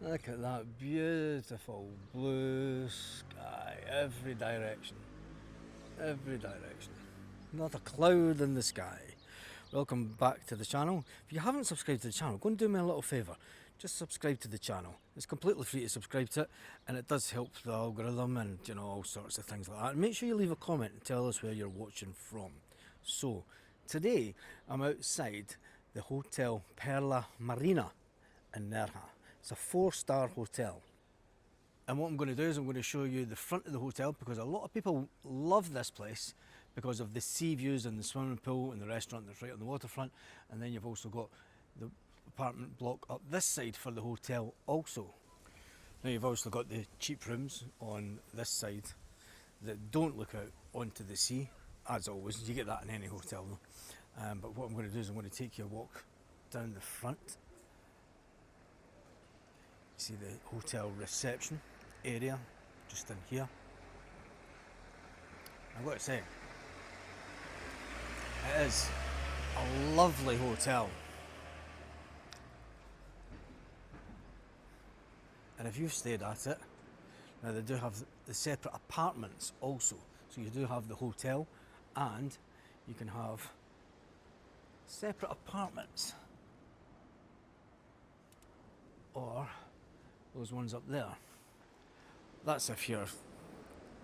Look at that beautiful blue sky, every direction, every direction. Not a cloud in the sky. Welcome back to the channel. If you haven't subscribed to the channel, go and do me a little favour. Just subscribe to the channel. It's completely free to subscribe to it, and it does help the algorithm and all sorts of things like that. And make sure you leave a comment and tell us where you're watching from. So today I'm outside the Hotel Perla Marina in Nerja. It's a 4-star hotel. And what I'm going to do is I'm going to show you the front of the hotel, because a lot of people love this place because of the sea views and the swimming pool and the restaurant that's right on the waterfront. And then you've also got the apartment block up this side for the hotel also. Now you've also got the cheap rooms on this side that don't look out onto the sea, as always. You get that in any hotel though. But what I'm going to do is I'm going to take you a walk down the front. You see the hotel reception area just in here. I've got to say, it is a lovely hotel. And if you've stayed at it, now they do have the separate apartments also. So you do have the hotel and you can have separate apartments. Or those ones up there. That's if you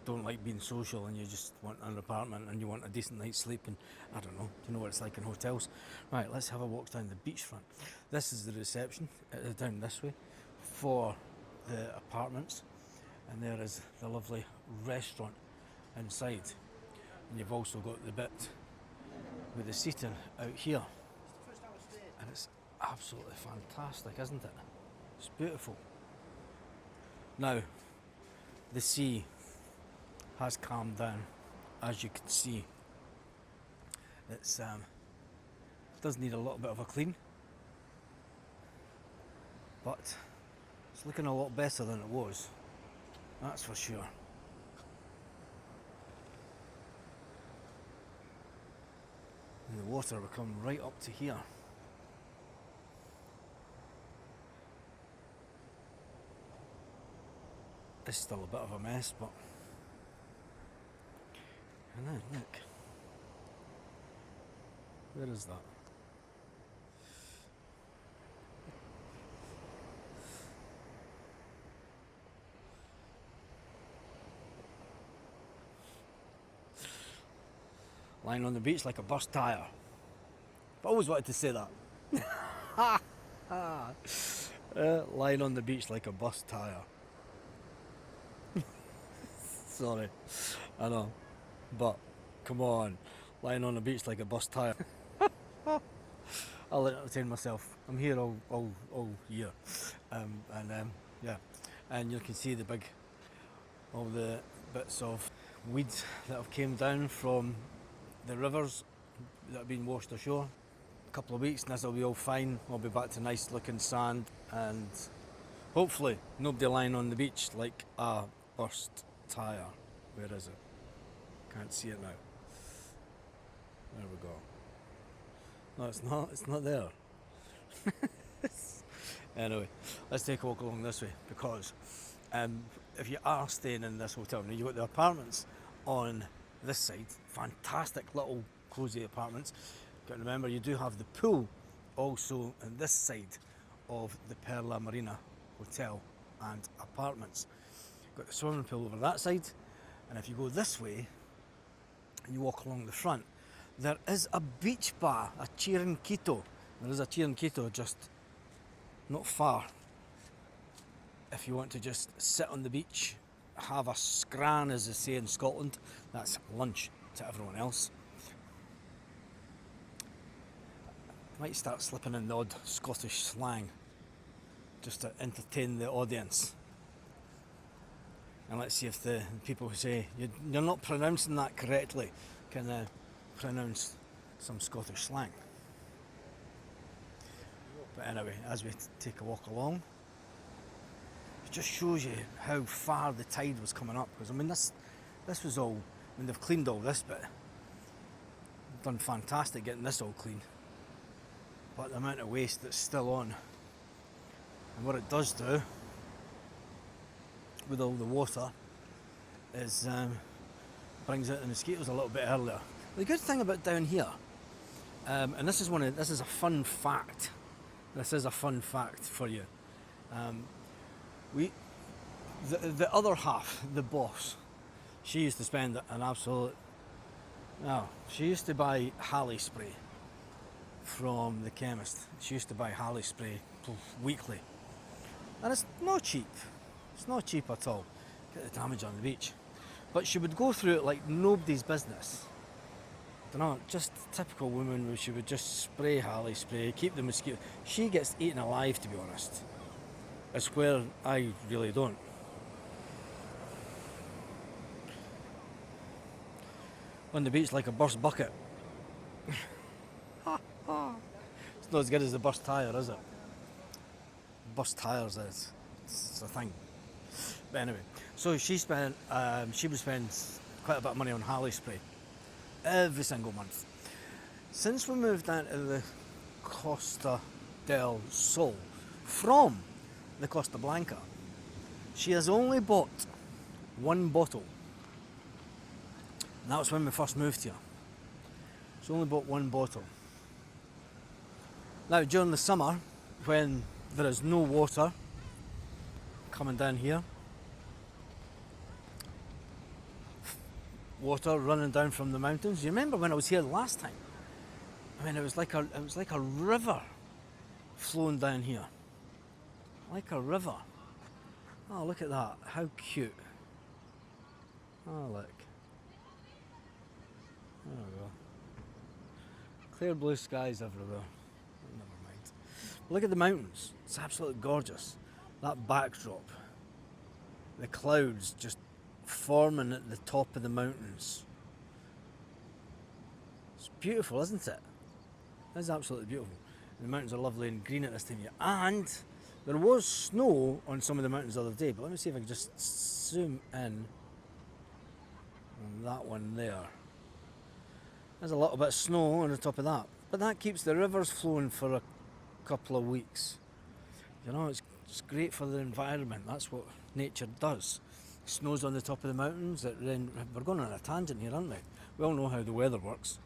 don't like being social and you just want an apartment and you want a decent night's sleep, and I don't know, you know what it's like in hotels. Right, let's have a walk down the beachfront. This is the reception, down this way, for the apartments, and there is the lovely restaurant inside. And you've also got the bit with the seating out here, and it's absolutely fantastic, isn't it? It's beautiful. Now, the sea has calmed down, as you can see. It's does need a little bit of a clean, but it's looking a lot better than it was, that's for sure. And the water will come right up to here. It's still a bit of a mess, but and then look, where is that? Lying on the beach like a burst tyre. I've always wanted to say that. Lying on the beach like a bus tyre. Sorry, I know, but come on, lying on the beach like a bus tyre. I'll entertain myself. I'm here all year, yeah, and you can see all the bits of weeds that have came down from the rivers that have been washed ashore. A couple of weeks and this will be all fine. We'll be back to nice looking sand, and hopefully nobody lying on the beach like a burst tyre. Where is it? Can't see it now. There we go. No, it's not there. Anyway, let's take a walk along this way, because if you are staying in this hotel, now you've got the apartments on this side, fantastic little cosy apartments. You've got to remember, you do have the pool also on this side of the Perla Marina Hotel and apartments. You've got the swimming pool over that side, and if you go this way and you walk along the front, there is a beach bar, a chiringuito. There is a chiringuito just not far. If you want to just sit on the beach, have a scran, as they say in Scotland. That's lunch to everyone else. Might start slipping in the odd Scottish slang just to entertain the audience. And let's see if the people who say you're not pronouncing that correctly can pronounce some Scottish slang. But anyway, as we take a walk along, it just shows you how far the tide was coming up. Because I mean, this was all, I mean, they've cleaned all this bit, done fantastic getting this all clean, but the amount of waste that's still on, and what it does do with all the water is brings out the mosquitoes a little bit earlier. The good thing about down here, and this is a fun fact. This is a fun fact for you. The other half, the boss, she used to spend an absolute. No, she used to buy Halley spray from the chemist. She used to buy Halley spray weekly, and it's not cheap. It's not cheap at all. Get the damage on the beach, but she would go through it like nobody's business. Don't know, just typical woman where she would just spray Halley spray, keep the mosquito. She gets eaten alive, to be honest. It's where I really don't. On the beach like a burst bucket. It's not as good as the burst tyre, is it? Burst tyres is. It's a thing. But anyway, so she would spend quite a bit of money on Halley spray every single month. Since we moved down to the Costa del Sol from the Costa Blanca, she has only bought one bottle. And that was when we first moved here. She only bought one bottle. Now during the summer, when there is no water coming down here, water running down from the mountains. You remember when I was here the last time? I mean, it was like a river flowing down here, like a river. Oh, look at that! How cute! Oh, look. There we go. Clear blue skies everywhere. Never mind. Look at the mountains. It's absolutely gorgeous. That backdrop. The clouds just forming at the top of the mountains. It's beautiful, isn't it? It's absolutely beautiful. The mountains are lovely and green at this time of year. And there was snow on some of the mountains the other day, but let me see if I can just zoom in on that one there. There's a little bit of snow on the top of that, but that keeps the rivers flowing for a couple of weeks. You know, it's great for the environment. That's what nature does. Snow's on the top of the mountains. We're going on a tangent here, aren't we? We all know how the weather works.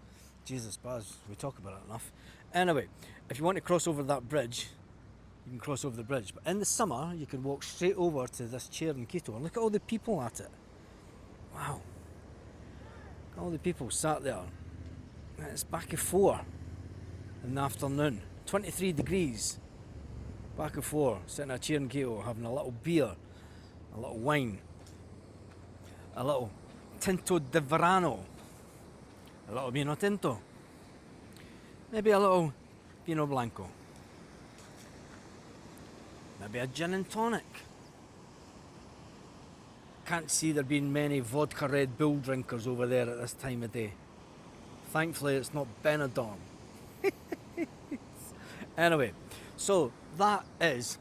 Jesus, Baz, we talk about it enough. Anyway, if you want to cross over that bridge, you can cross over the bridge. But in the summer, you can walk straight over to this Chiringuito and look at all the people at it. Wow. All the people sat there. It's back at 4 in the afternoon. 23 degrees. Back at 4, sitting at Chiringuito, having a little beer, a little wine, a little Tinto de Verano, a little Vino Tinto, maybe a little Vino Blanco, maybe a gin and tonic. Can't see there being many vodka Red Bull drinkers over there at this time of day. Thankfully it's not Benidorm. Anyway, so that is,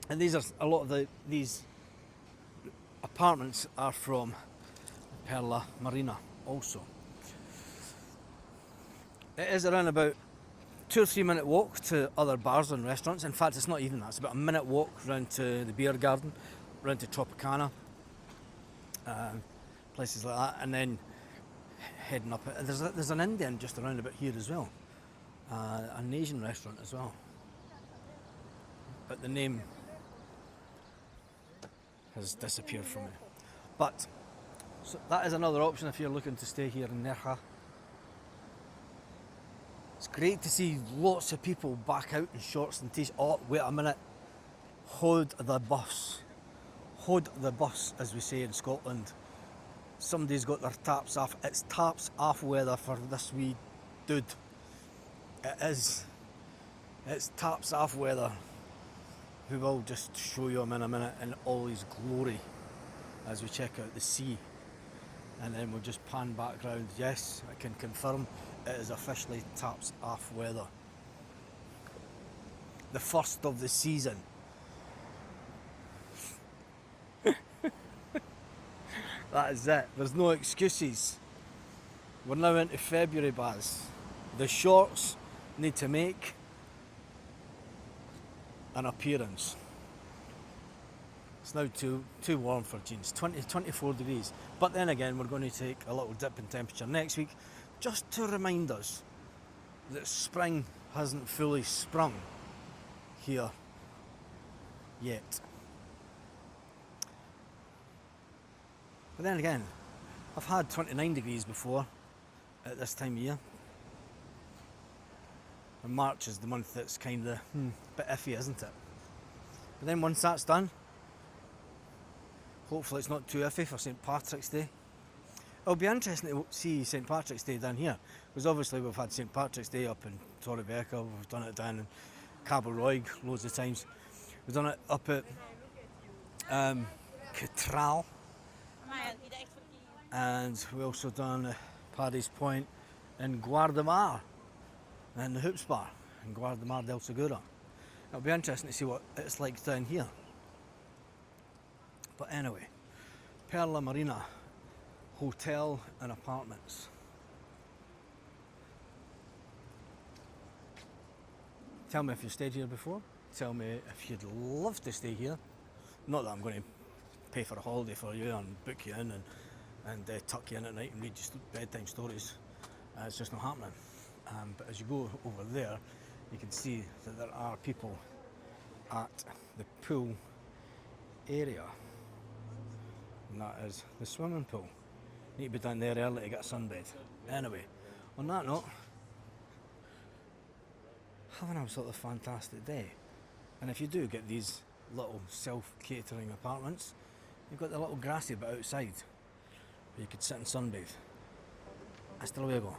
and these are a lot of these apartments are from Perla Marina also. It is around about 2 or 3 minute walk to other bars and restaurants. In fact, it's not even that. It's about a minute walk round to the beer garden, round to Tropicana, places like that, and then heading up. There's an Indian just around about here as well, an Asian restaurant as well, but the name has disappeared from me. But so that is another option if you're looking to stay here in Nerja. It's great to see lots of people back out in shorts and t-shirts. Oh, wait a minute. Hold the bus. Hold the bus, as we say in Scotland. Somebody's got their taps off. It's taps off weather for this wee dude. It is. It's taps off weather. We will just show you him in a minute in all his glory as we check out the sea. And then we'll just pan back round. Yes, I can confirm it is officially taps off weather. The first of the season. That is it. There's no excuses. We're now into February, Baz. The shorts need to make an appearance. It's now too warm for jeans, 24 degrees. But then again, we're going to take a little dip in temperature next week, just to remind us that spring hasn't fully sprung here yet. But then again, I've had 29 degrees before at this time of year. And March is the month that's kind of a bit iffy, isn't it? But then once that's done, hopefully it's not too iffy for St Patrick's Day. It'll be interesting to see St Patrick's Day down here, because obviously we've had St Patrick's Day up in Torrebecca, we've done it down in Cabo Roig loads of times, we've done it up at Catral, and we also done Paddy's Point in Guardamar, and the Hoops Bar in Guardamar del Segura. It'll be interesting to see what it's like down here. But anyway, Perla Marina Hotel and Apartments. Tell me if you stayed here before. Tell me if you'd love to stay here. Not that I'm going to pay for a holiday for you and book you in and tuck you in at night and read you bedtime stories. It's just not happening. But as you go over there, you can see that there are people at the pool area. And that is the swimming pool. Need to be down there early to get a sunbathe. Anyway, on that note, have an absolutely fantastic day. And if you do get these little self-catering apartments, you've got the little grassy bit outside where you could sit and sunbathe. Hasta luego.